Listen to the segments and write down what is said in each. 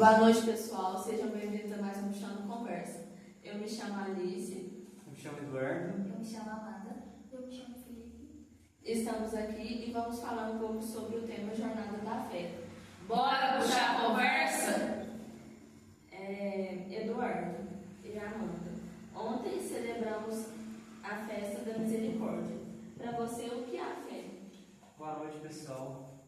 Boa noite, pessoal. Sejam bem-vindos a mais um Chão Conversa. Eu me chamo Alice. Eu me chamo Eduardo. Eu me chamo Amanda. Eu me chamo Felipe. Estamos aqui e vamos falar um pouco sobre o tema Jornada da Fé. Bora puxar a conversa? Eduardo e Amanda, ontem celebramos a festa da misericórdia. Para você, o que é a fé? Boa noite, pessoal.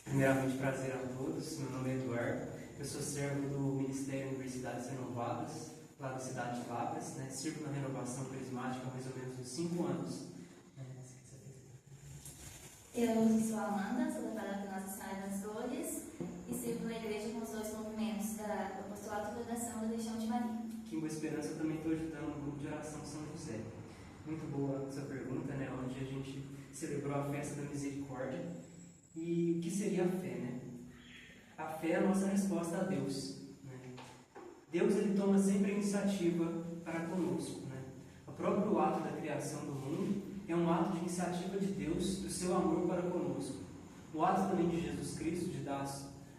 Primeiramente, prazer a todos. Meu nome é Eduardo. Eu sou servo do Ministério Universidades Renovadas, lá da cidade de Lavras, né? Sirvo na renovação carismática há mais ou menos uns 5 anos. Eu sou a Amanda, sou da Paróquia Nossa Senhora das Dores e sirvo na igreja com os dois movimentos do Apostolado e da Oração da Legião de Maria. Aqui em Boa Esperança eu também estou ajudando o grupo de oração São José. Muito boa essa pergunta, né? Onde a gente celebrou a festa da misericórdia. E o que seria a fé, né? A fé é a nossa resposta a Deus, né? Deus, ele toma sempre a iniciativa para conosco, né? O próprio ato da criação do mundo é um ato de iniciativa de Deus, do seu amor para conosco. O ato também de Jesus Cristo, de dar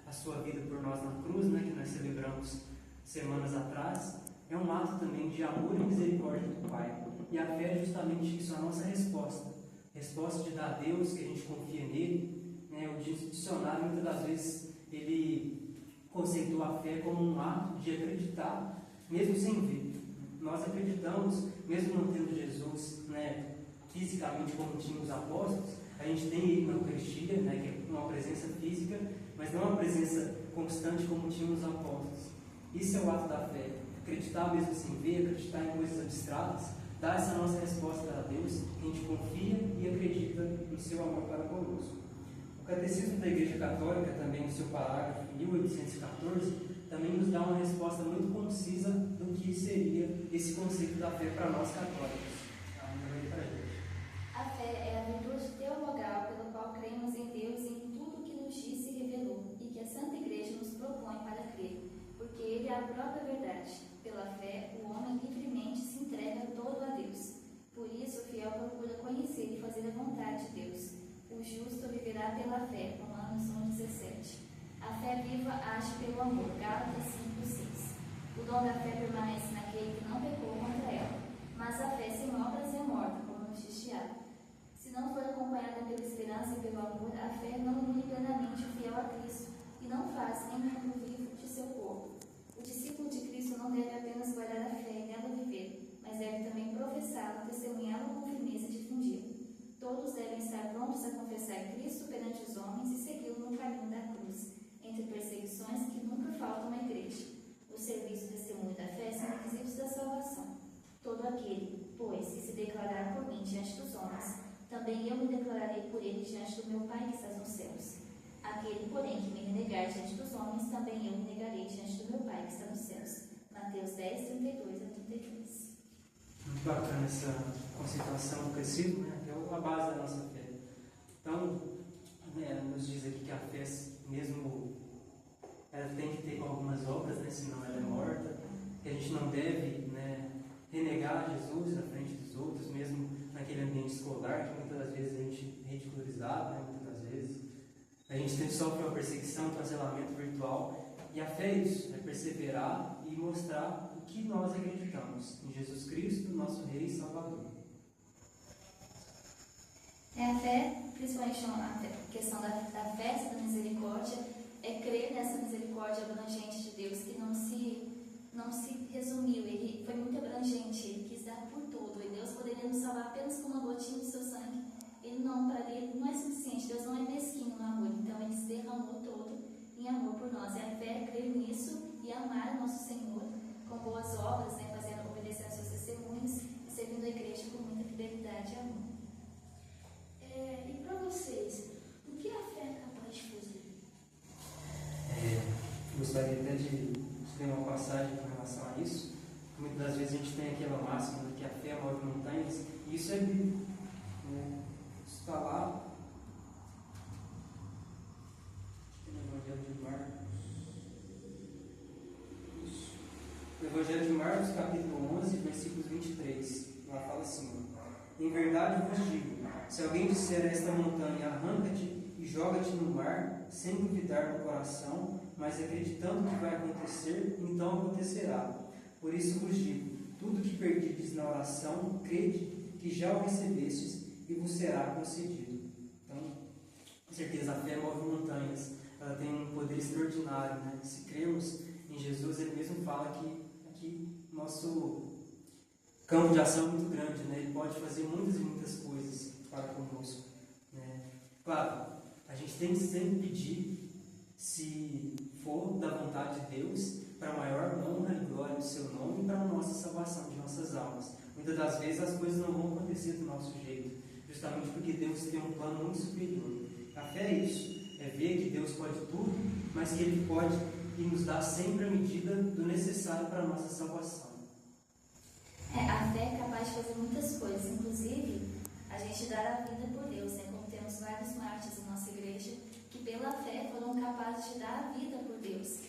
a sua vida por nós na cruz, né? Que nós celebramos semanas atrás, é um ato também de amor e misericórdia do Pai. E a fé é justamente isso, a nossa resposta. Resposta de dar a Deus, que a gente confia nele, né? O dicionário, muitas das vezes, ele conceitua a fé como um ato de acreditar, mesmo sem ver. Nós acreditamos, mesmo não tendo Jesus, né, fisicamente como tinham os apóstolos, a gente tem ele na Eucaristia, né, que é uma presença física, mas não uma presença constante como tinham os apóstolos. Isso é o ato da fé. Acreditar mesmo sem ver, acreditar em coisas abstratas, dar essa nossa resposta a Deus, que a gente confia e acredita no seu amor para conosco. O Catecismo da Igreja Católica, também no seu parágrafo 1814, também nos dá uma resposta muito concisa do que seria esse conceito da fé para nós católicos. A fé é a virtude teologal pela qual cremos em Deus e em tudo que nos disse e revelou, e que a Santa Igreja nos propõe para crer, porque Ele é a própria verdade. Pela fé, o homem livremente se entrega todo a Deus. Por isso, o fiel procura conhecer e fazer a vontade de Deus. O justo viverá pela fé, Romanos 1,17. A fé viva age pelo amor, Gálatas 5,6. O dom da fé permanece naquele que não pecou contra ela, mas a fé sem obras é morta, como nos diz Tiago. Se não for acompanhada pela esperança e pelo amor, a fé não une plenamente o fiel a Cristo e não faz nem membro vivo de seu corpo. O discípulo de Cristo não deve apenas guardar a fé e nela viver, mas deve também professá-la, testemunhá-la com firmeza e difundê-la. Todos devem estar prontos a confessar Cristo perante os homens e segui-lo no caminho da cruz, entre perseguições que nunca faltam na igreja. O serviço e o testemunho da fé são requisitos da salvação. Todo aquele, pois, que se declarar por mim diante dos homens, também eu me declararei por ele diante do meu Pai que está nos céus. Aquele, porém, que me renegar diante dos homens, também eu me negarei diante do meu Pai que está nos céus. Mateus 10, 32 a 33. Muito bacana essa conceituação do catecismo, né? Que é a base da nossa fé. Então, né, nos diz aqui que a fé, mesmo, ela tem que ter algumas obras, né? Senão ela é morta. Que a gente não deve, né, renegar Jesus na frente dos outros, mesmo naquele ambiente escolar, que muitas das vezes a gente é ridicularizado, né? Muitas das vezes. A gente sempre sofre uma perseguição, um cancelamento virtual. E a fé é isso, é perseverar e mostrar o que nós acreditamos em Jesus Cristo, nosso Rei e Salvador. A fé, principalmente a questão da festa da misericórdia, é crer nessa misericórdia abrangente de Deus, que não se resumiu, ele foi muito abrangente, ele quis dar por todo, e Deus poderia nos salvar apenas com uma gotinha do seu sangue. Para ele não é suficiente, Deus não é mesquinho no amor, então ele se derramou todo em amor por nós. E a fé é crer nisso e amar o nosso Senhor com boas obras, né, obedecendo aos seus testemunhos e servindo a igreja com muita fidelidade e amor. E para vocês, o que a fé é capaz de fazer? Gostaria até de ter uma passagem com relação a isso. Muitas das vezes a gente tem aquela máxima de que a fé move montanhas, e isso é bíblico, né? Isso está lá no Evangelho de Marcos. Isso. No Evangelho de Marcos, capítulo 11, versículos 23. Lá fala assim: em verdade vos digo, se alguém disser a esta montanha, arranca-te e e joga-te no mar, sem duvidar no coração, mas acreditando que vai acontecer, então acontecerá. Por isso vos digo, tudo que perdides na oração, crede que já o recebestes e vos será concedido. Então, com certeza, a fé move montanhas. Ela tem um poder extraordinário, né? Se cremos em Jesus, ele mesmo fala que aqui nosso campo de ação é muito grande, né? Ele pode fazer muitas e muitas coisas para conosco, né? Claro, a gente tem que sempre pedir, se for da vontade de Deus, para a maior honra e glória do seu nome e para a nossa salvação de nossas almas. Muitas das vezes as coisas não vão acontecer do nosso jeito, justamente porque Deus tem um plano muito superior. A fé é isso, é ver que Deus pode tudo, mas que Ele pode e nos dá sempre a medida do necessário para a nossa salvação. A fé é capaz de fazer muitas coisas, inclusive a gente dar a vida por Deus, né? Como temos vários mártires em nossa igreja que pela fé foram capazes de dar a vida por Deus.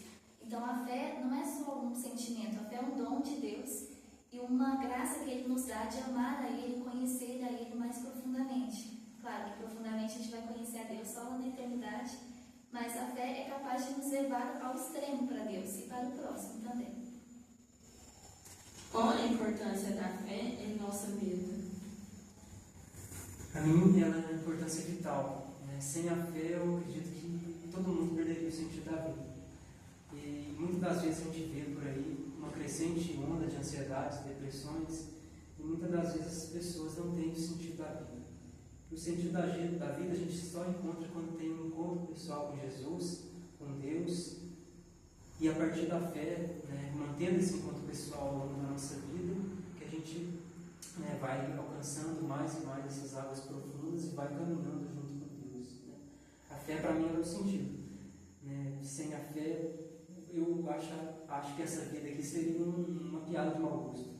Então a fé não é só um sentimento, a fé é um dom de Deus e uma graça que Ele nos dá de amar a Ele, conhecer a Ele mais profundamente. Claro que profundamente a gente vai conhecer a Deus só na eternidade, mas a fé é capaz de nos levar ao extremo para Deus e para o próximo também. Qual a importância da fé em nossa vida? Para mim, ela é uma importância vital, né? Sem a fé, eu acredito que todo mundo perderia o sentido da vida. E muitas das vezes a gente vê por aí uma crescente onda de ansiedades, depressões, e muitas das vezes as pessoas não têm o sentido da vida. O sentido da vida a gente só encontra quando tem um encontro pessoal com Jesus, com Deus, e a partir da fé, né, mantendo esse encontro pessoal ao longo da nossa vida, que a gente, né, vai alcançando mais e mais essas águas profundas e vai caminhando junto com Deus, né? A fé para mim é o sentido, né? Sem a fé, eu acho que essa vida aqui seria uma piada de mau gosto,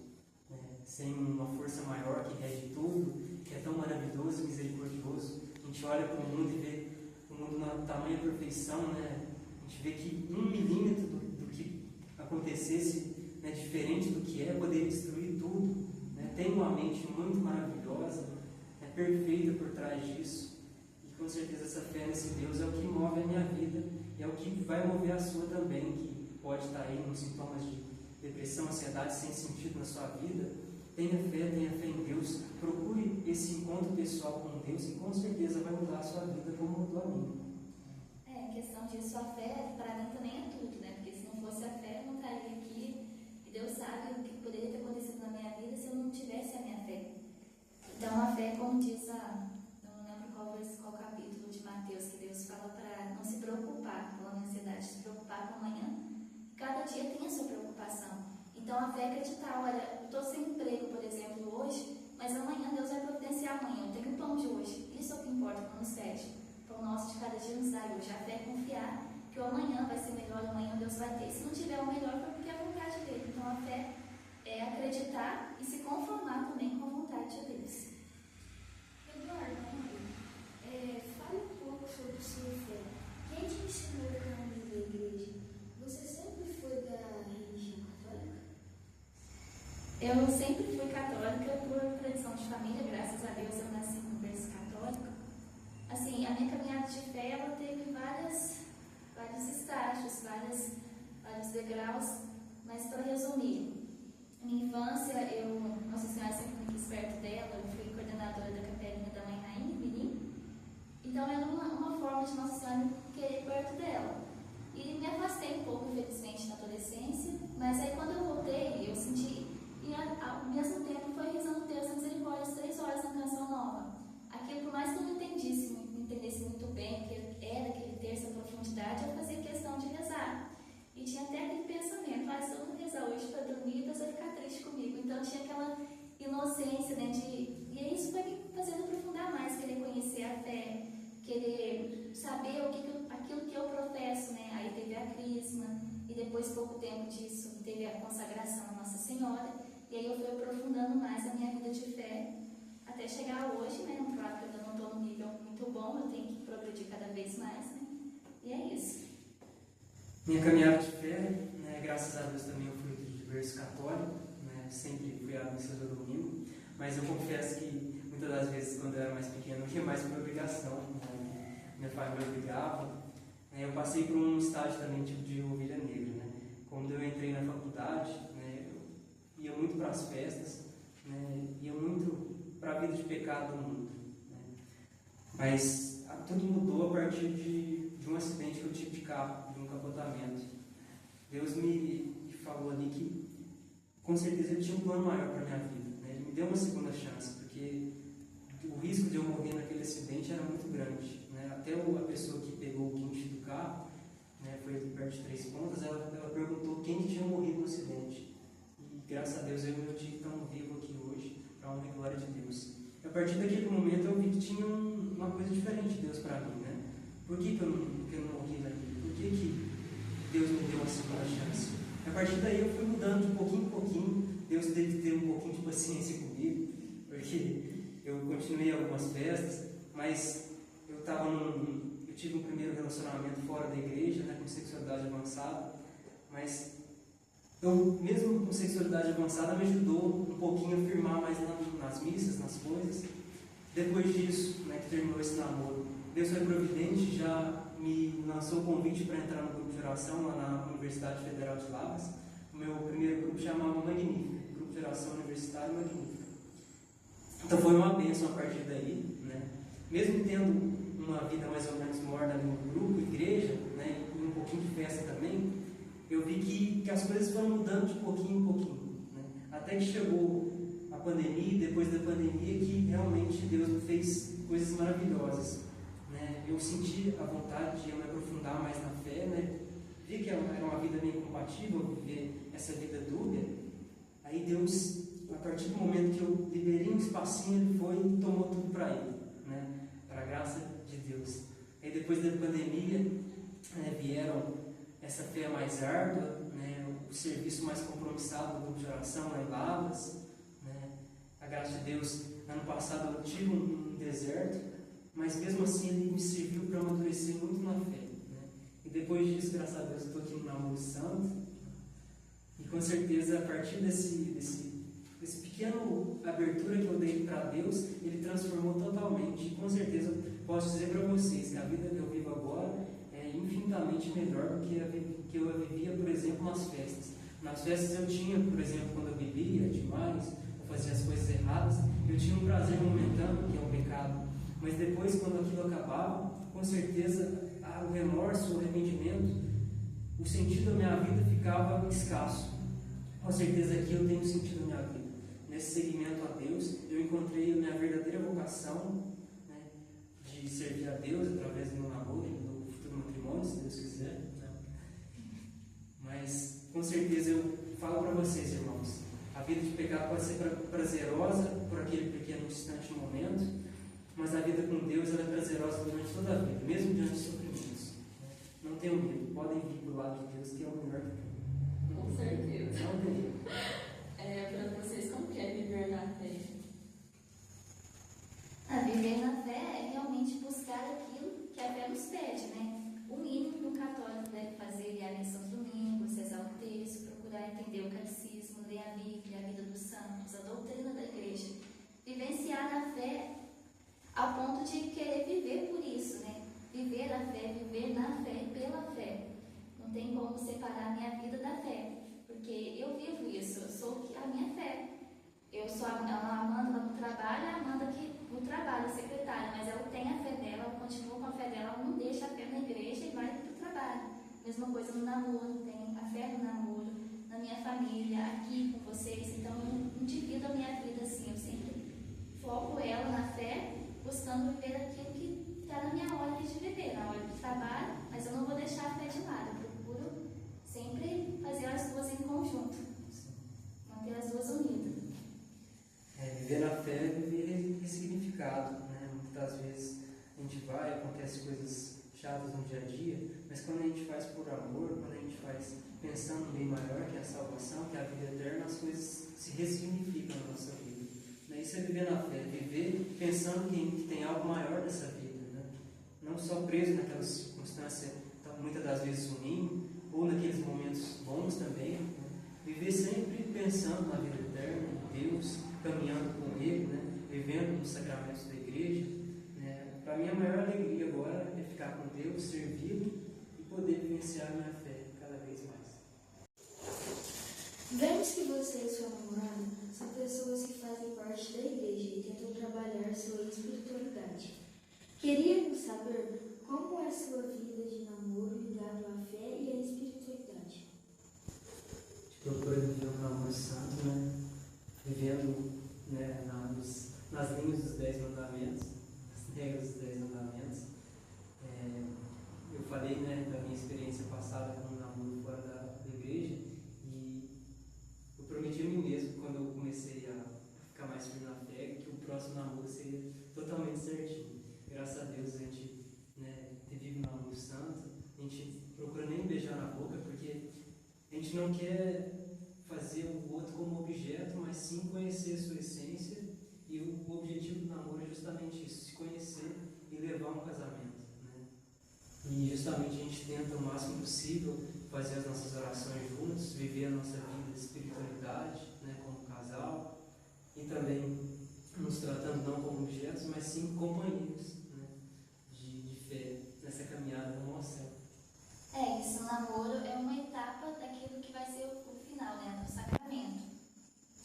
né? Sem uma força maior que rege tudo, que é tão maravilhoso e misericordioso. A gente olha para o mundo e vê o mundo na tamanha perfeição, né? A gente vê que 1 milímetro do que acontecesse, né, diferente do que é, poderia destruir tudo, né? Tem uma mente muito maravilhosa, é perfeita por trás disso, e com certeza essa fé nesse Deus é o que move a minha vida e é o que vai mover a sua também, que pode estar aí nos sintomas de depressão, ansiedade, sem sentido na sua vida. Tenha fé em Deus, procure esse encontro pessoal com Deus e com certeza vai mudar a sua vida como mudou a minha. Em questão disso, a fé para mim também é tudo, né? Porque se não fosse a fé, eu não estaria aqui e Deus sabe o que poderia ter acontecido na minha vida se eu não tivesse a minha fé. Então a fé, como diz não lembro qual capítulo de Mateus, que Deus fala para não se preocupar com a ansiedade, se preocupar com amanhã. Cada dia tem a sua preocupação. Então a fé é acreditar, olha, eu estou sem emprego, por exemplo, hoje, mas amanhã Deus vai providenciar amanhã, eu tenho o pão de hoje. Isso é o que importa, não nos cede. O pão nosso de cada dia nos dá hoje. A fé é confiar que o amanhã vai ser melhor, amanhã Deus vai ter. Se não tiver o melhor, foi porque é a vontade dele. Então a fé é acreditar e se conformar também com a vontade de Deus. Eduardo, fale um pouco sobre sua fé. Quem te ensinou o caminho da igreja? Você sempre foi da religião católica? Eu sempre fui católica por tradição de família, graças a Deus eu nasci no berço católico. Assim, a minha caminhada de fé, ela teve vários estágios, vários degraus, mas para resumir, na minha infância, Nossa Senhora sempre me quis perto dela, eu fui coordenadora da capelinha da Mãe Rainha, em Mirim. Então era uma forma de Nossa Senhora me querer perto dela. E me afastei um pouco, infelizmente, na adolescência, mas aí quando eu voltei, eu senti, e ao mesmo tempo foi rezando Deus na misericórdia, às 3 horas na Canção Nova. Aquilo, por mais que eu não entendesse muito bem o que era aquele terço, a profundidade, eu fazia questão de rezar. E tinha até aquele pensamento, se eu não rezar hoje para dormir, Deus vai ficar triste comigo. Então tinha aquela inocência, né, e isso foi me fazendo aprofundar mais, querer conhecer a fé, querer saber aquilo que eu professo, né? Aí teve a crisma, e depois, pouco tempo disso, teve a consagração à Nossa Senhora, e aí eu fui aprofundando mais a minha vida de fé, até chegar hoje, né? Claro que eu ainda não estou num nível muito bom, eu tenho que progredir cada vez mais, né? E é isso. Minha caminhada de fé, né, graças a Deus também eu fui de berço católico, né, sempre fui à missa do domingo, mas eu confesso que muitas das vezes quando eu era mais pequeno eu ia mais por obrigação, né, minha família obrigava. Eu passei por um estágio também tipo de ovelha negra, né? Quando eu entrei na faculdade, né, eu ia muito para as festas, né, ia muito para a vida de pecado do mundo. Né? Mas tudo mudou a partir de um acidente que eu tive de carro, de um capotamento. Deus me falou ali que, com certeza, Ele tinha um plano maior para a minha vida. Né? Ele me deu uma segunda chance, porque o risco de eu morrer naquele acidente era muito grande. Né? Até a pessoa que pegou o guincho do carro, né, foi perto de 3 pontas, ela perguntou quem que tinha morrido no acidente. E graças a Deus eu e meu tio estamos vivos aqui hoje, para a honra e glória de Deus. E a partir daquele momento eu vi que tinha uma coisa diferente de Deus para mim. Né? Por que eu não morri naquilo? Por que Deus me deu uma segunda chance? A partir daí eu fui mudando de pouquinho em pouquinho. Deus teve que ter um pouquinho de paciência comigo, porque eu continuei algumas festas, mas eu tive um primeiro relacionamento fora da igreja, né, com sexualidade avançada, mas mesmo com sexualidade avançada, me ajudou um pouquinho a firmar mais nas missas, nas coisas. Depois disso, né, que terminou esse namoro, Deus foi providente, já me lançou o convite para entrar no grupo de oração lá na Universidade Federal de Lavras. O meu primeiro grupo chamava Magnífica, Grupo de Oração Universitário Magnífica. Então foi uma bênção a partir daí, né? Mesmo tendo uma vida mais ou menos morna ali no grupo, igreja, né, e um pouquinho de festa também, eu vi que as coisas foram mudando de pouquinho em pouquinho. Né? Até que chegou a pandemia, e depois da pandemia, que realmente Deus me fez coisas maravilhosas. Né? Eu senti a vontade de me aprofundar mais na fé, né? Vi que era uma vida meio compatível, viver essa vida dúbia. Aí Deus, a partir do momento que eu liberei um espacinho, Ele foi e tomou tudo para Ele, né? Para a graça de Deus. Aí depois da pandemia, né, vieram essa fé mais árdua, né, o serviço mais compromissado do grupo de oração lá em Lavras, né? A graça de Deus, ano passado eu tive um deserto, mas mesmo assim Ele me serviu para amadurecer muito na fé. Né? E depois disso, graças a Deus, eu estou aqui no namoro santo, e com certeza a partir desse pequeno abertura que eu dei para Deus, Ele transformou totalmente. E com certeza eu posso dizer para vocês que a vida que eu vivo agora é infinitamente melhor do que a que eu vivia, por exemplo, nas festas. Nas festas eu tinha, por exemplo, quando eu bebia demais, eu fazia as coisas erradas, eu tinha um prazer momentâneo, que é o pecado. Mas depois, quando aquilo acabava, com certeza o remorso, o arrependimento, o sentido da minha vida ficava escasso. Com certeza aqui eu tenho sentido da minha vida. Nesse seguimento a Deus, eu encontrei a minha verdadeira vocação, né, de servir a Deus através do meu namoro, do futuro matrimônio, se Deus quiser. Né? Mas, com certeza, eu falo para vocês, irmãos, a vida de pecado pode ser prazerosa por aquele pequeno distante momento, mas a vida com Deus ela é prazerosa durante toda a vida, mesmo diante de sofrimentos. Não tenham medo, podem vir do lado de Deus, que é o melhor de tudo. Com certeza. Não tem medo. Para vocês, como que é viver na fé? Viver na fé é realmente buscar aquilo que a fé nos pede, né? O mínimo que um católico deve fazer é a missa aos domingos, rezar o texto, procurar entender o catecismo, ler a Bíblia, a vida dos santos, a doutrina da igreja. Vivenciar a fé a ponto de querer viver por isso, né? Viver a fé, viver na fé, pela fé. Não tem como separar a minha vida da fé, porque eu vivo isso, eu sou a minha fé. Eu sou a Amanda no trabalho, a Amanda que no trabalho, secretária, mas ela tem a fé dela, ela continua com a fé dela, ela não deixa a fé na igreja e vai para o trabalho. Mesma coisa no namoro, tem a fé no namoro, na minha família, aqui com vocês. Então eu não divido a minha vida assim, eu sempre foco ela na fé, buscando viver aquilo que está na minha hora de viver, na hora do trabalho, mas eu não vou deixar a fé de lado, eu procuro sempre fazer as duas em conjunto, manter as duas unidas. Viver na fé é viver ressignificado, né? Muitas vezes a gente vai, acontece coisas chatas no dia a dia, mas quando a gente faz por amor, quando a gente faz pensando bem maior, que é a salvação, que é a vida eterna, as coisas se ressignificam na nossa vida. Né? Isso é viver na fé, viver pensando que tem algo maior nessa vida, né? Não só preso naquela circunstância, muitas das vezes ruim, ou naqueles momentos bons também, né? Viver sempre pensando na vida eterna, em Deus, caminhando com Ele, né? Vivendo nos sacramentos da igreja, né? Para Para mim, a maior alegria agora é ficar com Deus, servi-lo e poder vivenciar a minha fé cada vez mais. Vemos que você e sua namorada são pessoas que fazem parte da igreja e tentam trabalhar sua espiritualidade. Queríamos saber como é sua vida de namoro ligado à fé e à espiritualidade. Procura viver um namoro santo, né? Vivendo, né, nas linhas dos 10 mandamentos, nas regras dos 10 mandamentos. Eu falei, né, da minha experiência passada com um namoro fora da igreja, e eu prometi a mim mesmo, quando eu comecei a ficar mais firme na fé, que o próximo namoro seria totalmente certinho. Graças a Deus a gente, né, vive um namoro santo, a gente procura nem beijar na boca, porque a gente não quer fazer o outro como objeto, mas sim conhecer a sua essência, e o objetivo do namoro é justamente isso, se conhecer e levar um casamento, né? E justamente a gente tenta o máximo possível fazer as nossas orações juntos, viver a nossa vida de espiritualidade, né, como casal, e também nos tratando não como objetos, mas sim companheiros, né, de fé nessa caminhada rumo ao céu. Isso, o namoro é uma etapa daquilo que vai ser o final, né, do sacramento.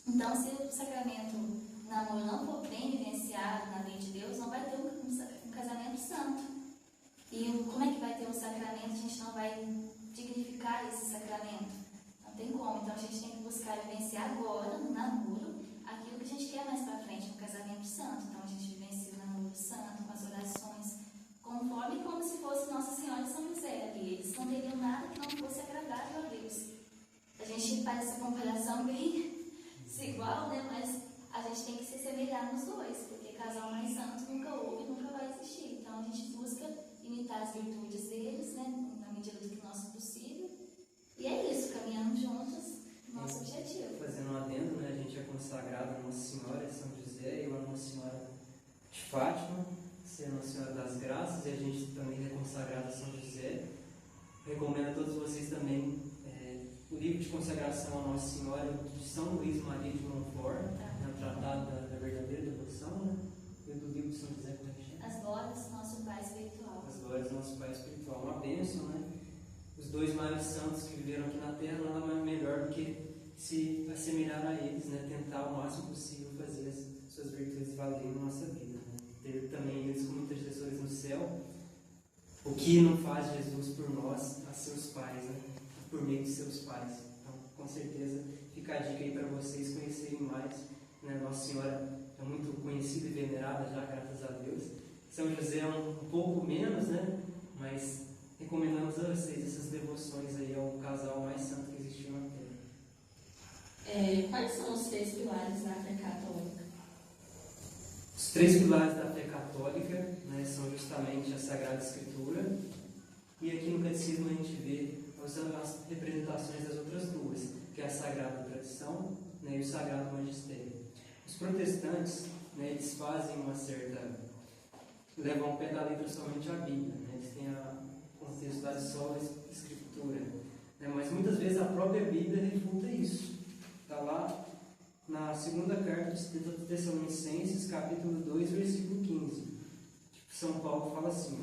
Então, se o sacramento, o namoro não for bem vivenciado na lei de Deus, não vai ter um casamento santo. E como é que vai ter um sacramento? A gente não vai dignificar esse sacramento. Não tem como. Então, a gente tem que buscar vivenciar agora, no namoro, aquilo que a gente quer mais para frente, no casamento santo. Então, a gente vivencia o namoro santo, com as orações, conforme como se fosse Nossa Senhora e São José ali. Eles não teriam nada que não fosse agradável a Deus. A gente faz essa comparação bem igual, né? Mas a gente tem que se semelhar nos dois, porque casal mais santo nunca houve e nunca vai existir. Então a gente busca imitar as virtudes deles, né? Na medida do que nosso possível. E é isso, caminhando juntos, nosso objetivo. Fazendo um adendo, né? A gente é consagrado a Nossa Senhora de São José e a Nossa Senhora de Fátima, sendo Nossa Senhora das Graças, e a gente também é consagrado a São José. Recomendo a todos vocês também o livro de consagração a Nossa Senhora de São Luís Maria de Montfort, né, o Tratado da Verdadeira Devoção, né? E do livro de São José, como é que chama? As glórias do nosso Pai Espiritual. As glórias do nosso Pai Espiritual. Uma bênção, né? Os dois maiores santos que viveram aqui na Terra, nada mais melhor do que se assemelhar a eles, né? Tentar o máximo possível fazer as suas virtudes valerem na nossa vida, né? Ter também eles como intercessores no céu, o que não faz Jesus por nós, a seus pais, né? Por meio de seus pais. Então, com certeza, fica a dica aí para vocês conhecerem mais, né? Nossa Senhora é muito conhecida e venerada já, graças a Deus. São José é um pouco menos, né? Mas recomendamos a vocês essas devoções aí ao casal mais santo que existiu na Terra. Quais são os 3 pilares da fé católica? Os 3 pilares da fé católica, né, são justamente a Sagrada Escritura, e aqui no Catecismo a gente vê as representações das outras duas, que é a Sagrada Tradição, né, e o Sagrado Magistério. Os protestantes, né, eles fazem levam ao pé da letra somente a Bíblia, né, eles têm a contexto da sola Escritura, né, mas muitas vezes a própria Bíblia refuta isso. Está lá na segunda carta dos Tessalonicenses, capítulo 2, versículo 15. São Paulo fala assim,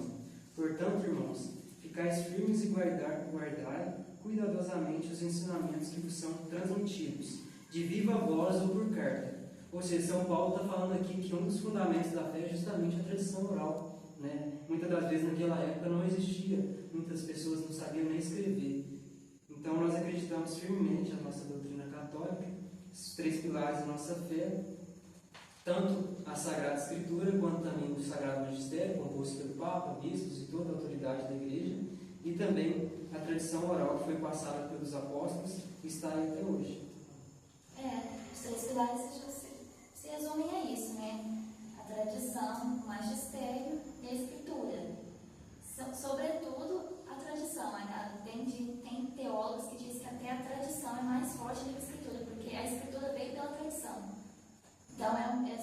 portanto, irmãos, ficais firmes e guardai cuidadosamente os ensinamentos que vos são transmitidos, de viva voz ou por carta. Ou seja, São Paulo está falando aqui que um dos fundamentos da fé é justamente a tradição oral, né? Muitas das vezes naquela época não existia, muitas pessoas não sabiam nem escrever. Então nós acreditamos firmemente na nossa doutrina católica, os 3 pilares da nossa fé, tanto a Sagrada Escritura, quanto também o Sagrado Magistério, composto pelo Papa, bispos e toda a autoridade da Igreja, e também a tradição oral que foi passada pelos apóstolos e está aí até hoje. Os 3 pilares se resumem a isso, né? A tradição, o magistério e a escritura. Sobretudo, a tradição. Tem teólogos que dizem que até a tradição é mais forte do que a escritura, porque a escritura veio pela tradição. Então,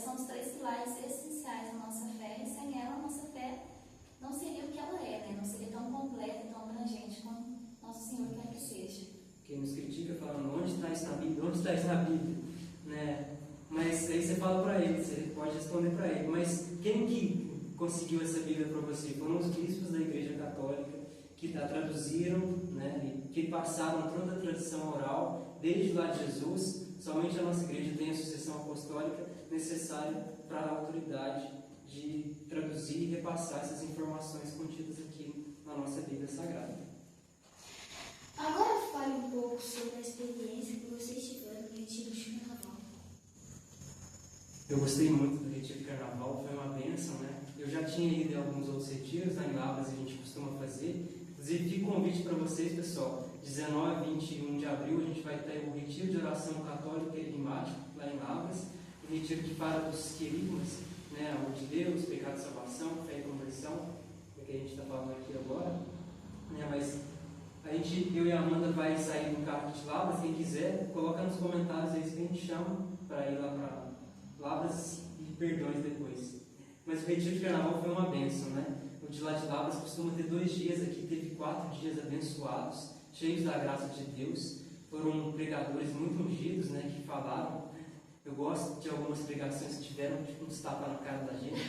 são os 3 pilares essenciais da nossa fé, e sem ela, a nossa fé não seria o que ela é, né? Não seria tão completa e tão abrangente como Nosso Senhor quer que seja. Quem nos critica falando, onde está isso na Bíblia? Onde está isso na Bíblia? Né? Mas aí você fala para ele, você pode responder para ele, mas quem que conseguiu essa Bíblia para você? Foram os bispos da Igreja Católica que a traduziram, né, e que passaram toda a tradição oral desde lá de Jesus. Somente a nossa igreja tem a sucessão apostólica necessária para a autoridade de traduzir e repassar essas informações contidas aqui na nossa Bíblia Sagrada. Agora fale um pouco sobre a experiência que vocês tiveram no Retiro de Carnaval. Eu gostei muito do Retiro de Carnaval, foi uma bênção, né? Eu já tinha ido em alguns outros retiros, lá em Lavras a gente costuma fazer. Inclusive, fica um convite para vocês, pessoal. 19 a 21 de abril a gente vai ter o Retiro de Oração Católica e Enigmática, lá em Lavras. O retiro que fala dos querigmas, né? Amor de Deus, pecado, salvação, fé e conversão, é o que a gente está falando aqui agora. Né? Mas eu e a Amanda vai sair do carro de Lavras. Quem quiser, coloca nos comentários aí se a gente chama para ir lá para Lavras e perdões depois. Mas o Retiro de Carnaval foi uma bênção, né? O de lá de Lavras costuma ter 2 dias, aqui teve 4 dias abençoados, cheios da graça de Deus. Foram pregadores muito ungidos, né, que falaram. Eu gosto de algumas pregações que tiveram tipo, uns tapas na cara da gente.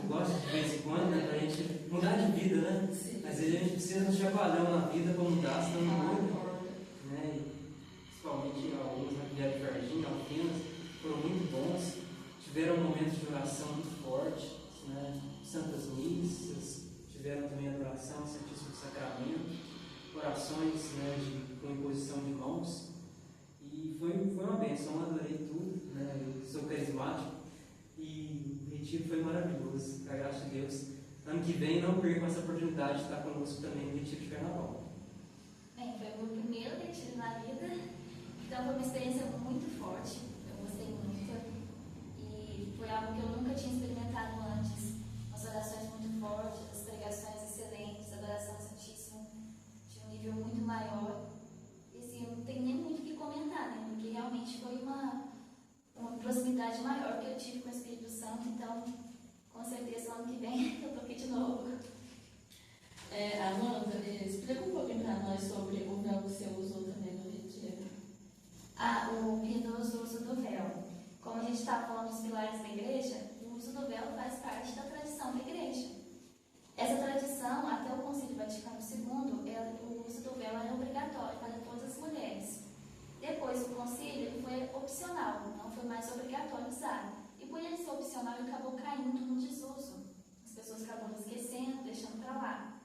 Eu gosto de vez em quando, né, para a gente mudar de vida, né? Às vezes a gente precisa de um chacoalhão na vida para mudar, senão não muda. Né? E, principalmente alguns na Via de Varginha, Alfenas, foram muito bons. Tiveram momentos de oração muito fortes, né? Santas missas, tiveram também adoração ao Santíssimo Sacramento, orações, né, com imposição de mãos. E foi uma bênção, eu adorei tudo, né? Eu sou carismático e o retiro foi maravilhoso, com a graça de Deus. Ano que vem não percam essa oportunidade de estar conosco também no Retiro de Carnaval. Bem, foi o meu primeiro retiro na vida, então foi uma experiência muito forte, eu gostei muito e foi algo que eu nunca tinha experimentado antes. As orações muito fortes, as pregações excelentes, a adoração ao Santíssimo de um nível muito maior. E assim, eu não tenho nem muito o que comentar, né? Porque realmente foi uma proximidade maior que eu tive com o Espírito Santo, então com certeza ano que vem eu tô aqui de novo. Amanda, explica um pouquinho para nós sobre o véu que você usou também no retiro. O piedoso uso do véu. Como a gente está falando dos pilares da igreja, o uso do véu faz parte da tradição da igreja. Essa tradição, até o Concílio Vaticano II, o uso do véu era obrigatório para todas as mulheres. Depois do concílio, foi opcional, não foi mais obrigatório usar. E por ele ser opcional, ele acabou caindo no desuso. As pessoas acabam esquecendo, deixando para lá.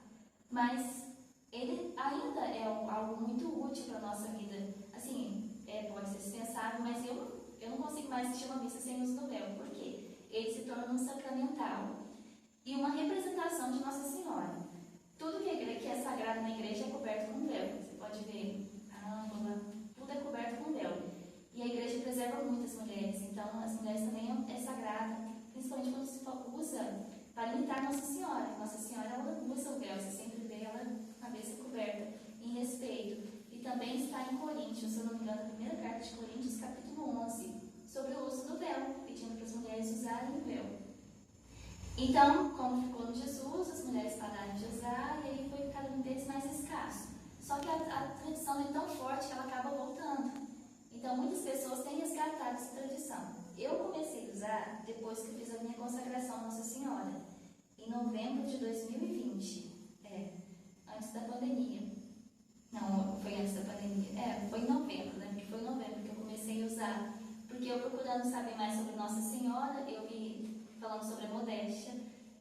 Mas ele ainda é algo muito útil para a nossa vida. Assim, pode ser dispensável, mas eu não consigo mais assistir uma missa sem o uso do véu. Por quê? Ele se torna um sacramental e uma representação de Nossa Senhora. Tudo que é sagrado na igreja é coberto com véu. Você pode ver a âmbula, tudo é coberto com véu. E a igreja preserva muito as mulheres, então as mulheres também é sagrada, principalmente quando se usa para imitar Nossa Senhora. Nossa Senhora, ela usa o véu, você sempre vê ela com a cabeça coberta, em respeito. E também está em Coríntios, se eu não me engano, a primeira carta de Coríntios, capítulo 11, sobre o uso do véu, pedindo para as mulheres usarem o véu. Então, como ficou no Jesus, as mulheres pararam de usar e aí foi cada vez mais escasso. Só que a tradição é tão forte que ela acaba voltando. Então, muitas pessoas têm resgatado essa tradição. Eu comecei a usar depois que eu fiz a minha consagração à Nossa Senhora, em novembro de 2020, antes da pandemia. Não, foi antes da pandemia. Foi em novembro, né? Porque foi em novembro que eu comecei a usar. Porque eu procurando saber mais sobre Nossa Senhora, eu vi falando sobre a modéstia,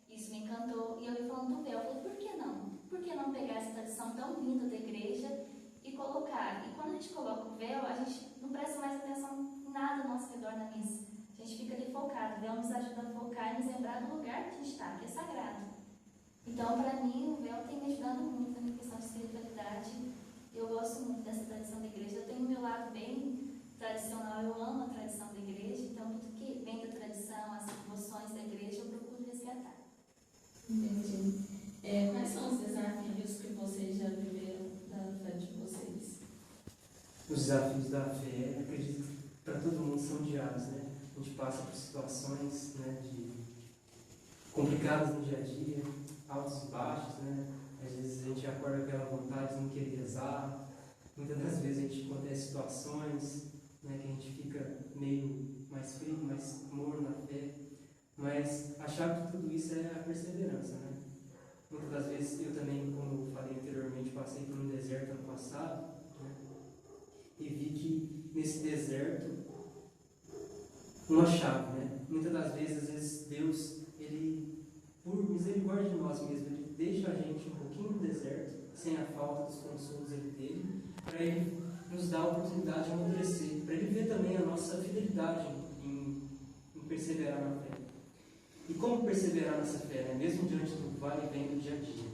isso me encantou, e eu vi falando do véu. Eu falei, por que não? Por que não pegar essa tradição tão linda da igreja e colocar? E quando a gente coloca o véu, a gente não presta mais atenção em nada ao nosso redor na missa. A gente fica ali focado. O véu nos ajuda a focar e nos lembrar do lugar que a gente está, que é sagrado. Então, para mim, o véu tem me ajudado muito na minha questão de espiritualidade. Eu gosto muito dessa tradição da igreja. Eu tenho o meu lado bem tradicional, eu amo a tradição da igreja, então tudo que vem da tradição, as devoções da igreja, eu procuro resgatar. Entendi. Quais são os desafios que vocês já viveram da fé de vocês? Os desafios da fé, acredito que para todo mundo são diários, né? A gente passa por situações, né, complicadas no dia a dia, altos e baixos, né? Às vezes a gente acorda com aquela vontade de não querer rezar. Muitas das vezes a gente acontece situações, né, que a gente fica meio mais frio, mais morno na fé. Mas a chave de tudo isso é a perseverança, né? Muitas das vezes eu também, como eu falei anteriormente, passei por um deserto ano passado, né? E vi que nesse deserto, uma chave, né? Muitas das vezes, às vezes, Deus, Ele, por misericórdia de nós mesmos, Ele deixa a gente um pouquinho no deserto, sem a falta dos consolos dele, para Ele nos dar a oportunidade de amadurecer, para Ele ver também a nossa fidelidade em perseverar na fé. E como perseverar nessa fé, né? Mesmo diante do vale e vem do dia a dia?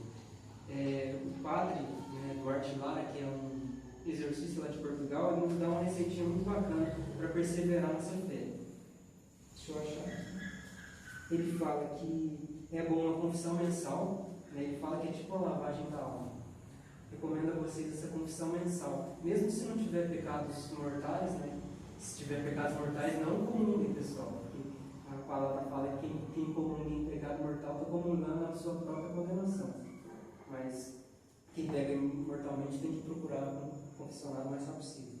O padre, né, Duarte Lara, que é um exorcista lá de Portugal, ele nos dá uma receitinha muito bacana para perseverar nessa fé. Deixa eu achar. Ele fala que é bom uma confissão mensal, né? Ele fala que é tipo uma lavagem da alma. Recomendo a vocês essa confissão mensal. Mesmo se não tiver pecados mortais, né? Se tiver pecados mortais, não comunguem, pessoal. A palavra fala que quem comunga em pecado mortal está comungando a sua própria condenação. Mas quem pega mortalmente tem que procurar confessionar o mais rápido possível.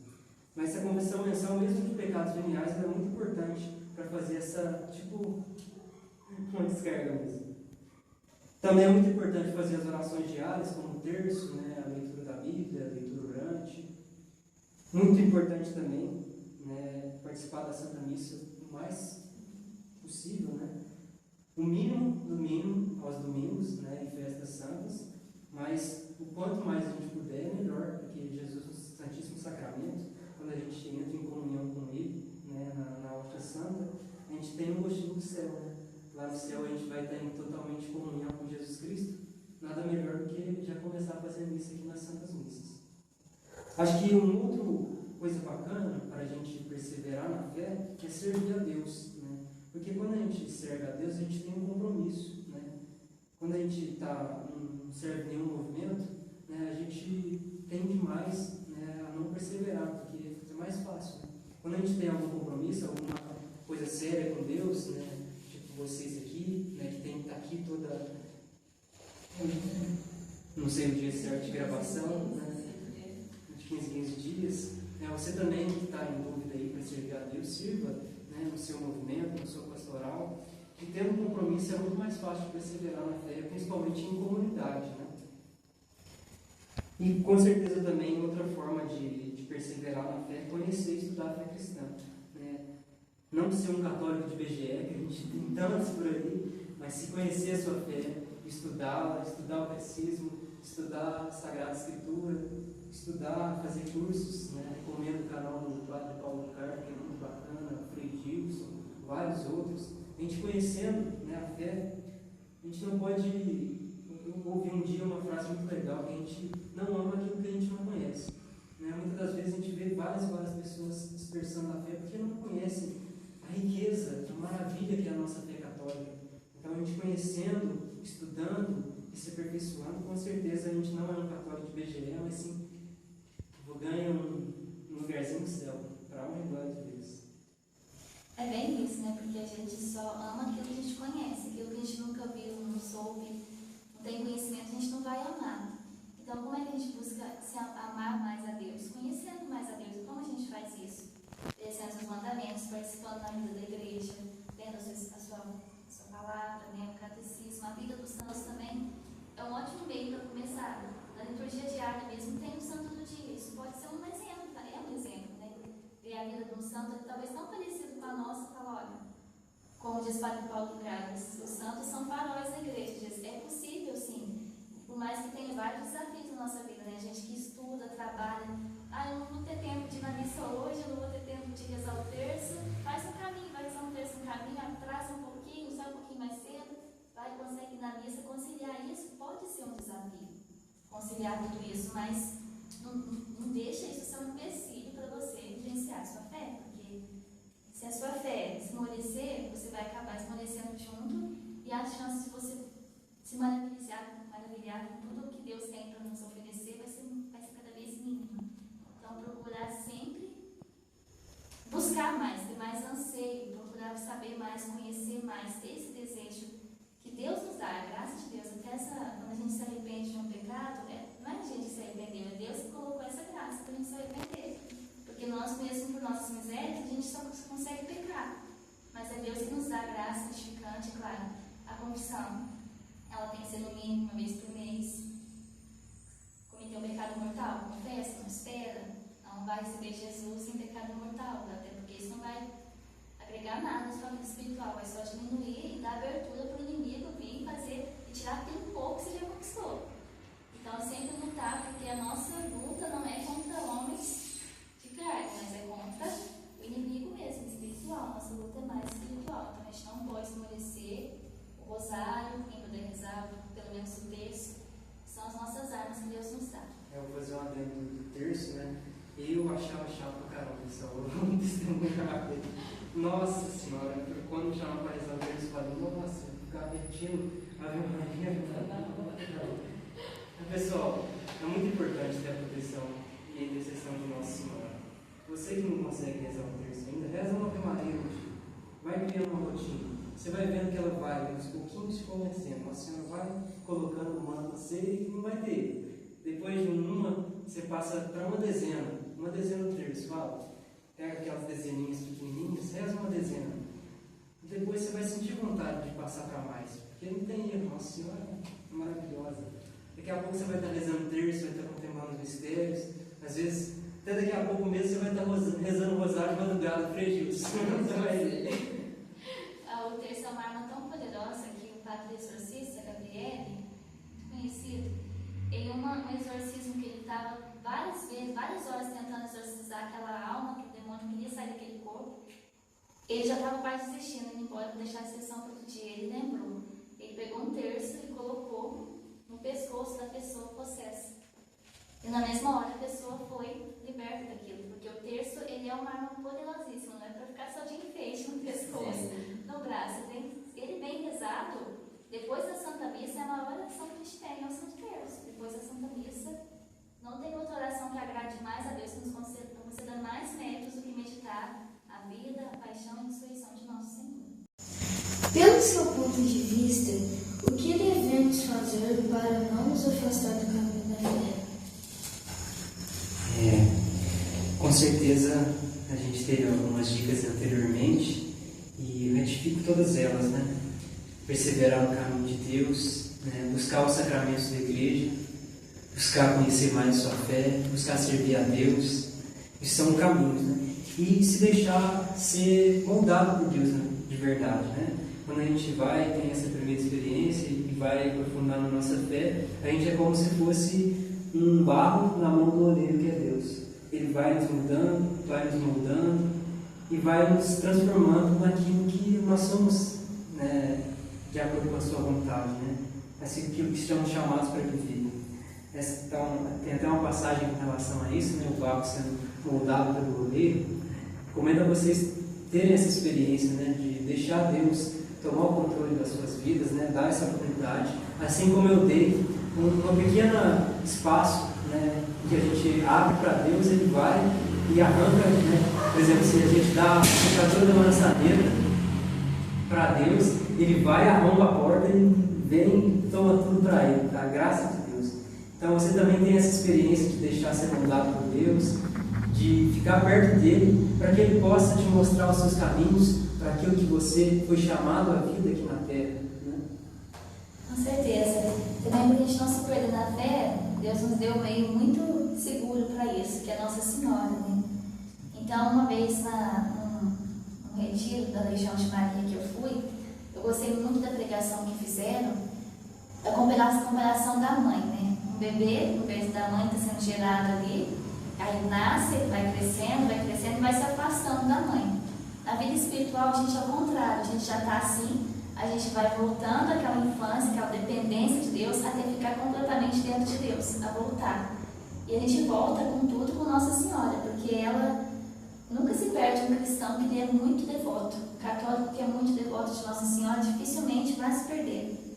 Mas essa confissão mensal, mesmo de pecados veniais, é muito importante para fazer essa, uma descarga mesmo. Também é muito importante fazer as orações diárias, como o terço, né, a leitura da Bíblia, a leitura orante. Muito importante também, né, participar da Santa Missa o mais possível, né? O mínimo do mínimo aos domingos, né, em festas santas, mas o quanto mais a gente puder, melhor, porque Jesus, no Santíssimo Sacramento, quando a gente entra em comunhão com Ele, né, na hóstia santa, a gente tem um gostinho do céu, né? Lá no céu a gente vai estar em totalmente comunhão com Jesus Cristo. Nada melhor do que já começar a fazer missa aqui nas Santas Missas. Acho que uma outra coisa bacana para a gente perseverar na fé é servir a Deus, né? Porque quando a gente serve a Deus, a gente tem um compromisso, né? Quando a gente não serve nenhum movimento, né, a gente tende mais, né, a não perseverar, porque é mais fácil. Quando a gente tem algum compromisso, alguma coisa séria com Deus, né, tipo vocês aqui, né, que tem que estar aqui toda, não sei o dia certo de gravação, né, de 15 dias, né, você também que está em dúvida aí para servir a Deus, sirva, né, no seu movimento, no seu pastoral. E tendo um compromisso é muito mais fácil de perseverar na fé, principalmente em comunidade, né? E com certeza também outra forma de perseverar na fé é conhecer e estudar a fé cristã, né? Não ser um católico de BGE, que a gente tem tantos por aí, mas se conhecer a sua fé, estudá-la, estudar o catecismo, estudar a Sagrada Escritura, estudar, fazer cursos, né? Recomendo o canal do Padre Paulo Carmo, que é muito bacana, Frei Gilson, vários outros. A gente conhecendo, né, a fé, a gente não pode. Eu ouvi um dia uma frase muito legal, que a gente não ama aquilo que a gente não conhece, né? Muitas das vezes a gente vê várias pessoas dispersando a fé porque não conhecem a riqueza, a maravilha que é a nossa fé católica. Então a gente conhecendo, estudando e se aperfeiçoando, com certeza a gente não é um católico de BGE, mas sim ganha um lugarzinho no céu, para a honra e glória de Deus. É bem isso, né? Porque a gente só ama aquilo que a gente conhece, aquilo que a gente nunca viu, não soube, não tem conhecimento, a gente não vai amar. Então, como é que a gente busca se amar mais a Deus? Conhecendo mais a Deus. Como a gente faz isso? Obedecendo os mandamentos, participando da vida da igreja, lendo a sua palavra, né? O catecismo, a vida dos santos também é um ótimo meio para começar. Na liturgia diária mesmo tem o santo do dia. Isso pode ser um exemplo, é um exemplo, né? Ver a vida de um santo talvez tão parecido com a nossa, fala, olha, como diz Padre Paulo Carlos, os santos são faróis da igreja. Diz, é possível, sim, por mais que tenha vários desafios na nossa vida, né? A gente que estuda, trabalha, eu não vou ter tempo de ir na missa hoje, eu não vou ter tempo de rezar o terço, faz um caminho, vai rezar um terço no caminho, atrasa um pouquinho, sai um pouquinho mais cedo, vai, consegue ir na missa, conciliar isso pode ser um desafio, conciliar tudo isso, mas não deixa isso ser um empecilho para você vivenciar a sua fé, porque se a sua fé esmorecer, você vai acabar esmorecendo junto e a chance de você se maravilhar com tudo o que Deus tem para nos oferecer vai ser cada vez mínima. Então, procurar sempre buscar mais, ter mais anseio, procurar saber mais, conhecer mais, ter esse desejo que Deus nos dá, a graça de Deus. Até quando a gente se arrepende de um pecado, não é a gente que se arrependeu, é Deus que colocou essa graça para a gente se arrepender. Porque nós mesmos, por nossas misérias, a gente só consegue pecar. Mas é Deus que nos dá a graça santificante oração, ela tem que ser no mínimo uma vez por mês. Cometeu um pecado mortal, confessa, não espera, não vai receber Jesus em pecado mortal, até porque isso não vai agregar nada na sua vida espiritual, vai só diminuir e dar abertura para o inimigo vir fazer e tirar aquele pouco que você já conquistou. Então, sempre lutar, porque a nossa luta não é contra homens de carne, mas é contra o inimigo mesmo, espiritual. Nossa luta é mais espiritual. Então, a gente não pode esmorecer. O rosário, quem puder rezar, pelo menos o terço, são as nossas armas que Deus nos dá. Eu vou fazer um adendo do terço, né? Eu achava chato pra caramba, pessoal. Eu testemunho rápido. Nossa Senhora, quando me chamaram para rezar o terço, eu falei, nossa, eu ficava repetindo, Ave Maria. Pessoal, é muito importante ter a proteção e a intercessão de Nossa Senhora. Você que não consegue rezar o terço ainda, reza uma Ave Maria hoje. Vai criando uma rotina. Você vai vendo que ela vai, aos pouquinhos, se convencendo. Nossa Senhora vai colocando o manto em você e não vai ter. Depois de uma, você passa para uma dezena do terço. Fala, pega aquelas dezeninhas pequenininhas, reza uma dezena. E depois você vai sentir vontade de passar para mais. Porque não tem erro. Nossa Senhora é maravilhosa. Daqui a pouco você vai estar rezando terço, vai estar contemplando os mistérios. Às vezes, até daqui a pouco mesmo, você vai estar rezando o rosário de madrugada, frejos. O terço é uma arma tão poderosa que o padre exorcista, Gabriele, muito conhecido, em um exorcismo que ele estava várias horas tentando exorcizar aquela alma, que o demônio queria sair daquele corpo, ele já estava quase desistindo, indo embora para deixar a sessão para outro dia. Ele lembrou. Ele pegou um terço e colocou no pescoço da pessoa possessa. E na mesma hora a pessoa foi liberta daquilo, porque o terço ele é uma arma poderosíssima, não é para ficar só de enfeite no pescoço, no braço. Ele bem rezado, depois da Santa Missa, é a maior oração que a gente tem, é o Santo Terço. Depois da Santa Missa, não tem outra oração que agrade mais a Deus, que nos conceda mais méritos do que meditar a vida, a paixão e a ressurreição de nosso Senhor. Pelo seu ponto de vista, o que devemos fazer para não nos afastar do caminho da fé? Com certeza a gente teve algumas dicas anteriormente e eu retifico todas elas, né? Perseverar no caminho de Deus, né? Buscar os sacramentos da igreja, buscar conhecer mais a sua fé, buscar servir a Deus. Isso são caminhos, né? E se deixar ser moldado por Deus, né? De verdade, né? Quando a gente vai, tem essa primeira experiência e vai aprofundando na nossa fé, a gente é como se fosse um barro na mão do oleiro que é Deus. Ele vai nos mudando, vai nos moldando e vai nos transformando naquilo que nós somos, né, de acordo com a sua vontade, né? Aquilo que estamos chamados para viver. Então, tem até uma passagem com relação a isso, né? O barro sendo moldado pelo oleiro. Recomendo a vocês terem essa experiência, né? De deixar Deus tomar o controle das suas vidas, né? Dar essa oportunidade, assim como eu dei um pequeno espaço, né? Que a gente abre para Deus, Ele vai e arranca, né? Por exemplo, se a gente dá a fechadura da maçaneira para Deus, Ele vai, arromba a porta e vem e toma tudo para Ele, para a graça de Deus. Então você também tem essa experiência de deixar ser moldado por Deus, de ficar perto dEle, para que Ele possa te mostrar os seus caminhos, para aquilo que você foi chamado à vida aqui na Terra. Né? Com certeza. Também para a gente não se perder na fé, Deus nos deu um meio muito seguro para isso, que é a Nossa Senhora. Né? Então, uma vez num retiro da Legião de Maria que eu fui, eu gostei muito da pregação que fizeram, a comparação da mãe. Né? Um bebê, no berço da mãe, está sendo gerado ali, aí nasce, vai crescendo e vai se afastando da mãe. Na vida espiritual, a gente é o contrário, a gente já está assim, a gente vai voltando àquela infância, aquela dependência de Deus, até ficar completamente dentro de Deus, a voltar. E a gente volta com tudo com Nossa Senhora, porque ela nunca se perde um cristão que é muito devoto. O católico que é muito devoto de Nossa Senhora dificilmente vai se perder,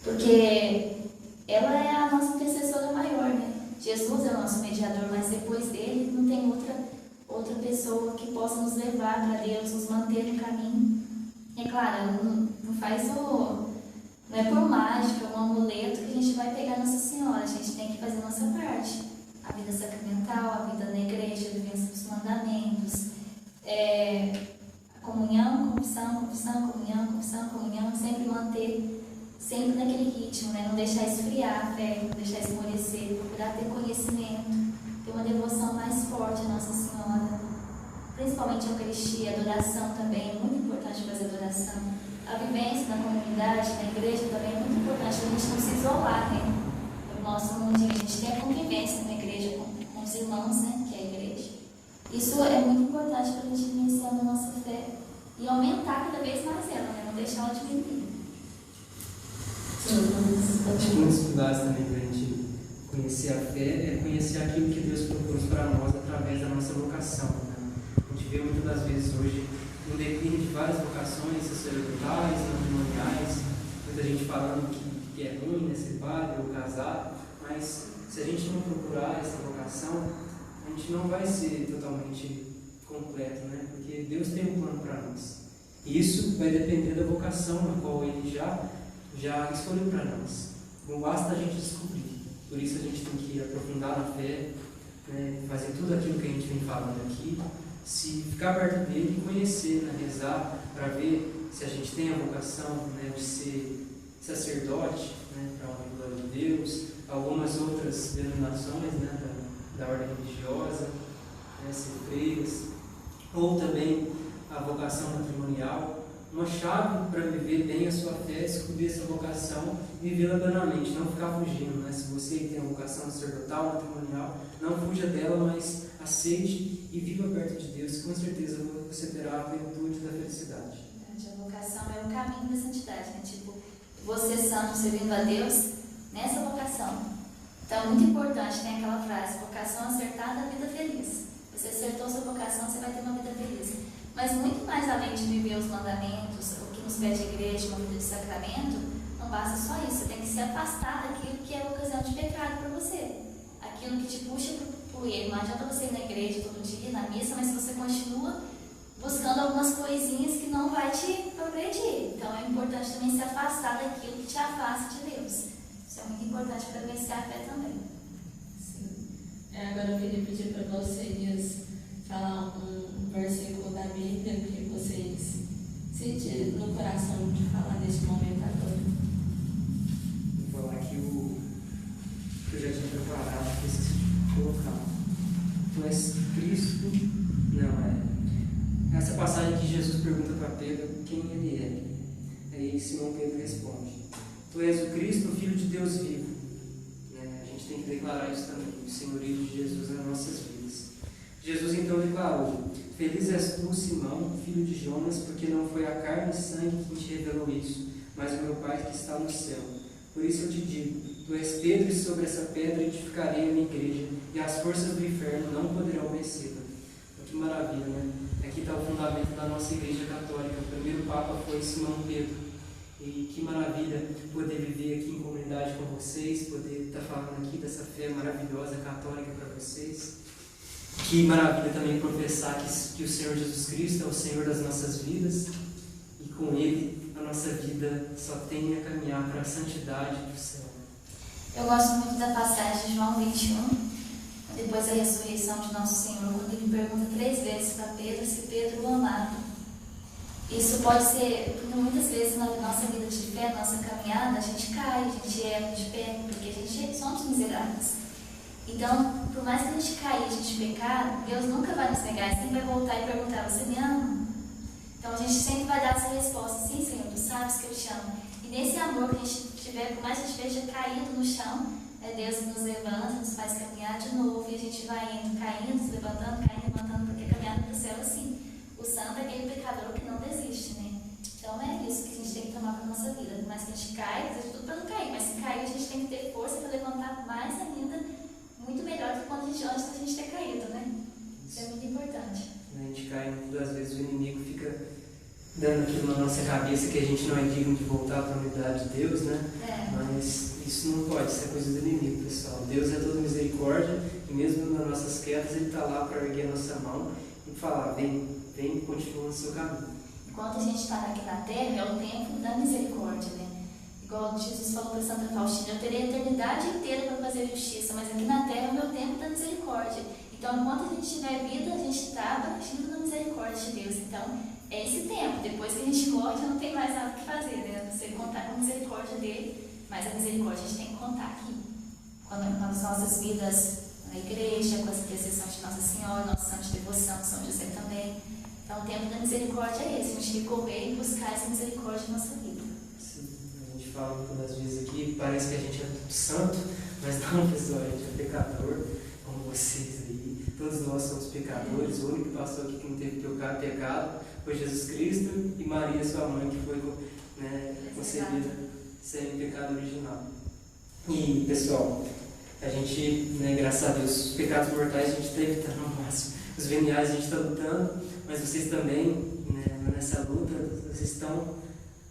porque ela é a nossa intercessora maior, né? Jesus é o nosso mediador, mas depois dele não tem outra pessoa que possa nos levar para Deus, nos manter no caminho. É claro, não é por mágica, um amuleto que a gente vai pegar Nossa Senhora, a gente tem que fazer a nossa parte. A vida sacramental, a vida na igreja, a vivência dos mandamentos, a comunhão, confissão, comunhão, sempre manter sempre naquele ritmo, né? Não deixar esfriar a fé, não deixar esmorecer, procurar ter conhecimento, ter uma devoção mais forte à Nossa Senhora, principalmente a Eucaristia, a adoração também, é muito importante fazer adoração. A vivência na comunidade, na igreja também é muito importante, a gente não se isolar, né? No nosso mundinho, a gente tem a convivência na igreja com os irmãos, né? Que é a igreja. Isso é muito importante para a gente iniciar a nossa fé e aumentar cada vez mais ela, né? Não deixar ela diminuir. Acho que um dos pilares também para a gente conhecer a fé é conhecer aquilo que Deus propôs para nós através da nossa vocação. Né? A gente vê muitas das vezes hoje um declínio de várias vocações sacerdotais, matrimoniais, muita gente falando que é ruim, né, ser padre ou casar, mas se a gente não procurar essa vocação, a gente não vai ser totalmente completo, né? Porque Deus tem um plano para nós. E isso vai depender da vocação na qual Ele já escolheu para nós. Não basta a gente descobrir. Por isso a gente tem que aprofundar na fé, né? Fazer tudo aquilo que a gente vem falando aqui, se ficar perto dele e conhecer, né? Rezar para ver se a gente tem a vocação, né, de ser sacerdote, né, para a honra e glória de Deus, algumas outras denominações, né, da ordem religiosa, né, ser freiras, ou também a vocação matrimonial. Uma chave para viver bem a sua fé é descobrir essa vocação e vivê-la plenamente, não ficar fugindo, né? Se você tem a vocação sacerdotal, matrimonial, não fuja dela, mas aceite e viva perto de Deus, com certeza você terá a plenitude da felicidade. A vocação é o caminho da santidade, né? Tipo, você santo servindo a Deus nessa vocação. Então é muito importante, tem aquela frase, vocação acertada, vida feliz. Você acertou sua vocação, você vai ter uma vida feliz. Mas muito mais além de viver os mandamentos, o que nos pede a igreja, uma vida de sacramento, não basta só isso. Você tem que se afastar daquilo que é ocasião de pecado para você. Aquilo que te puxa para o erro. Não adianta você ir na igreja todo dia, na missa, mas se você continua buscando algumas coisinhas que não vai te progredir. Então é importante também se afastar daquilo que te afasta de Deus. Isso é muito importante para vencer a fé também. Sim. Agora eu queria pedir para vocês falar um versículo da Bíblia que vocês sentem no coração de falar neste momento agora. Vou falar aqui o que eu já tinha preparado, que esqueci de colocar. Tu és Cristo? Não, é essa passagem que Jesus pergunta para Pedro quem ele é. Aí Simão Pedro responde: Tu és o Cristo, o Filho de Deus vivo. A gente tem que declarar isso também, o senhorio de Jesus nas nossas vidas. Jesus então declarou: Feliz és tu, Simão, filho de Jonas, porque não foi a carne e sangue que te revelou isso, mas o meu Pai que está no céu. Por isso eu te digo: Tu és Pedro, e sobre essa pedra edificarei a minha igreja, e as forças do inferno não poderão vencê-la. Que maravilha, né? Aqui está o fundamento da nossa igreja católica. O primeiro Papa foi Simão Pedro. E que maravilha poder viver aqui em comunidade com vocês, poder estar falando aqui dessa fé maravilhosa católica para vocês. Que maravilha também professar que o Senhor Jesus Cristo é o Senhor das nossas vidas e com Ele a nossa vida só tem a caminhar para a santidade do céu. Eu gosto muito da passagem de João 21, depois da ressurreição de Nosso Senhor, quando Ele pergunta 3 vezes para Pedro se Pedro o amava. Isso pode ser, porque muitas vezes na nossa vida de fé, na nossa caminhada, a gente cai, a gente erra de pé, porque a gente somos miseráveis. Então, por mais que a gente caia, a gente pecar, Deus nunca vai nos negar, Ele sempre vai voltar e perguntar: você me ama? Então a gente sempre vai dar essa resposta: sim, Senhor, tu sabes que eu te amo. E nesse amor que a gente tiver, por mais que a gente esteja caído no chão, é Deus que nos levanta, nos faz caminhar de novo, e a gente vai indo, caindo, se levantando, porque a caminhada para o céu é assim. O santo é aquele pecador que não desiste, né? Então é isso que a gente tem que tomar para a nossa vida. Por mais que a gente caia, fazer tudo para não cair, mas se cair, a gente tem que ter força para levantar mais ainda, muito melhor do que quando antes da gente ter caído, né? Isso é muito importante. A gente cai, muitas vezes o inimigo fica dando aquilo na nossa cabeça que a gente não é digno de voltar para a unidade de Deus, né? Mas isso não pode ser coisa do inimigo, pessoal. Deus é toda misericórdia e mesmo nas nossas quedas Ele está lá para erguer a nossa mão e falar: vem, continua no seu caminho. Enquanto a gente está aqui na terra, é o tempo da misericórdia, né? Igual Jesus falou para Santa Faustina: eu terei a eternidade inteira para fazer justiça, mas aqui na terra é o meu tempo da misericórdia. Então, enquanto a gente tiver vida, a gente está agindo na misericórdia de Deus. Então, é esse tempo. Depois que a gente corta, não tem mais nada o que fazer, né? Você contar com a misericórdia dele, mas a misericórdia a gente tem que contar aqui. Quando nas nossas vidas na igreja, com a intercessão de Nossa Senhora, nosso santo de devoção, São José também. Então, o tempo da misericórdia é esse, a gente recorrer e buscar essa misericórdia na nossa vida. Sim, a gente fala muitas vezes aqui, parece que a gente é tudo santo, mas não, pessoal, a gente é pecador, como vocês aí. Todos nós somos pecadores, o único que passou aqui que não teve pecado foi Jesus Cristo e Maria, sua mãe, que foi concebida sem pecado original. E, pessoal, a gente, graças a Deus, os pecados mortais a gente está evitando ao máximo. Os veniais a gente está lutando, mas vocês também, nessa luta, vocês estão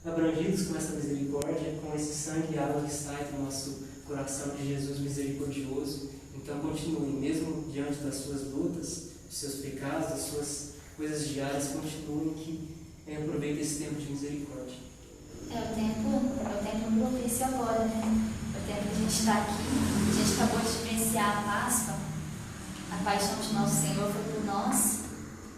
abrangidos com essa misericórdia, com esse sangue e água que sai do nosso coração de Jesus misericordioso. Então continuem, mesmo diante das suas lutas, dos seus pecados, das suas coisas diárias, continuem que aproveitem esse tempo de misericórdia. É o tempo propício agora, né? É o tempo que a gente está aqui, a gente acabou de vivenciar a Páscoa, a paixão de nosso Senhor foi por nós,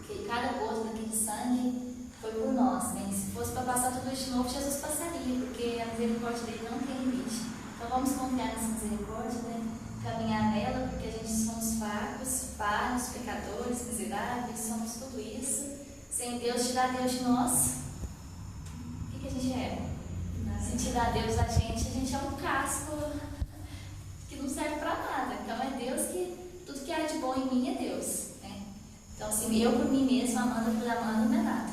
que cada gota daquele sangue foi por nós, né? Se fosse para passar tudo de novo, Jesus passaria, porque a misericórdia dele não tem limite. Então vamos confiar nessa misericórdia, né? Caminhar nela, porque a gente somos fracos, falhos, pecadores, miseráveis, somos tudo isso. Sem Deus, tirar Deus de nós, o que a gente é? Se tirar Deus da gente é um casco que não serve para nada. Então é Deus que, tudo que há de bom em mim é Deus, né? Então assim, eu por mim mesma, Amanda por Amanda, não é nada.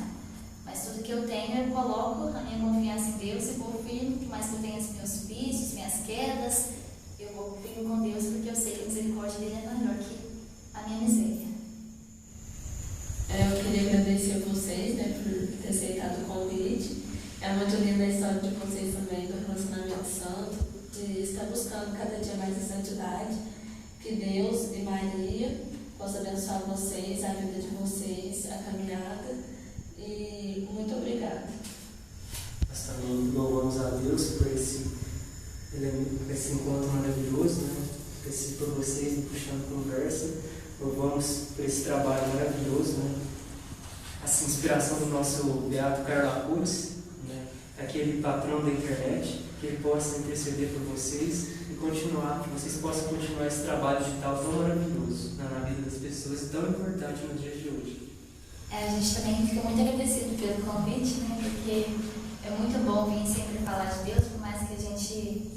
Mas tudo que eu tenho, eu coloco a minha confiança em Deus e vou firme, por mais que eu tenha os meus vícios, minhas quedas, eu vou firme com Deus, porque eu sei que a misericórdia dele é maior que a minha miséria. Eu queria agradecer a vocês, por ter aceitado o convite. É muito linda a história de vocês também, do relacionamento santo, de estar buscando cada dia mais a santidade. Que Deus e Maria possam abençoar vocês, a vida de vocês, a caminhada. E muito obrigada. Nós também louvamos a Deus por esse encontro maravilhoso, por vocês me puxando conversa. Louvamos por esse trabalho maravilhoso, essa inspiração do nosso beato Carlo Acutis, aquele patrão da internet, que ele possa interceder por vocês e continuar, que vocês possam continuar esse trabalho digital tão maravilhoso na vida das pessoas e tão importante nos dias de hoje. A gente também fica muito agradecido pelo convite, porque é muito bom vir sempre falar de Deus, por mais que a gente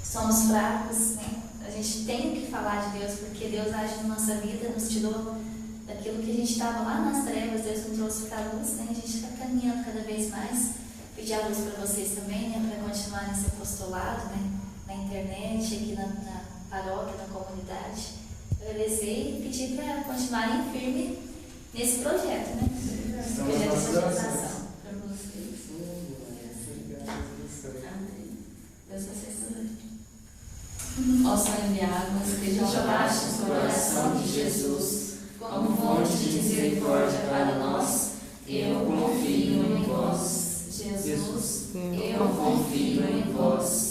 somos fracos, a gente tem que falar de Deus, porque Deus age na nossa vida, nos tirou daquilo que a gente estava lá nas trevas, Deus nos trouxe para a luz, a gente está caminhando cada vez mais. Pedir a luz para vocês também, para continuar nesse apostolado, na internet, aqui na paróquia, na comunidade. Agradecer e pedir para continuarem firme nesse projeto, Estamos projeto de nas evangelização. Para vocês. Amém. Deus vocês também. Ó sangue de águas que jorraste no coração de Jesus, como fonte de misericórdia para nós, eu confio em vós. Jesus, eu confio em vós.